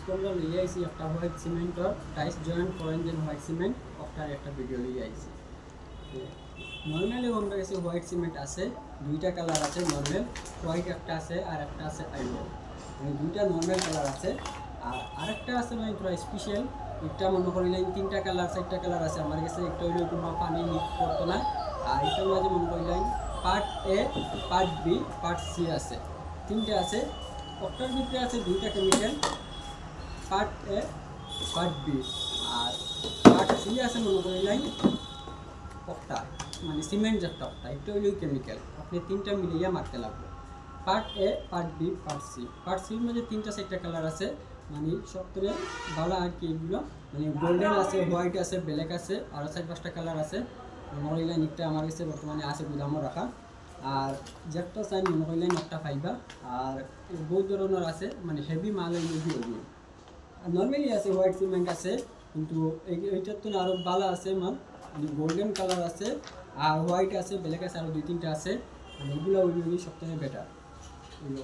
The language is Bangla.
আজকে আমরা লিয়ে আইছি একটা হোয়াইট সিমেন্টর টাইস জয়েন্ট ফরেন জেন হোয়াইট সিমেন্ট ওটার একটা ভিডিও লিয়ে আইছি। নর্মালি আমরা কাছে হোয়াইট সিমেন্ট আছে, দুইটা কালার আছে, নর্মাল হোয়াইট একটা আছে আর একটা আছে আইলো, মানে দুইটা নর্মাল কালার আছে। আর আরেকটা আছে মানে পুরো স্পেশাল, একটা মনে করিলেন তিনটা কালার চারটা কালার আছে আমার কাছে। একটা হইলো কোনো পানি মিক্স করতো না, আর একটা মাঝে মনে করিলেন part A, part B, part C আছে, তিনটে আছে। ওটার ভিতরে আছে দুইটা chemical, part A, part B, আর পার্ট সি আছে মনে করিলেন একটা মানে সিমেন্ট যেটা একটা, একটা হইলো কেমিক্যাল। আপনি তিনটা মিলিয়ে মারতে লাগবে, part A, part B, part C. Part সির মধ্যে তিনটা চারটা কালার আছে, মানে সবথেকে ভালো আর কি এগুলো, মানে গোল্ডেন আছে, হোয়াইট আছে, ব্ল্যাক আছে, আরও চার পাঁচটা কালার আছে। মনে করিলেন একটা আমার কাছে বর্তমানে আছে গুদামও রাখা। আর যেটা চাই মনে করিলেন একটা পাইবা। আর বহুত ধরনের আছে, মানে হেভি মাল এগুলো নর্মালি আছে, হোয়াইট সিমেন্ট আছে, কিন্তু এইটার তো আরও ভালো আছে মাল, গোল্ডেন কালার আছে, আর হোয়াইট আছে, ব্ল্যাক আছে, আরও দুই তিনটা আছে, মানে এগুলো ওইগুলি সবথেকে বেটার এগুলো।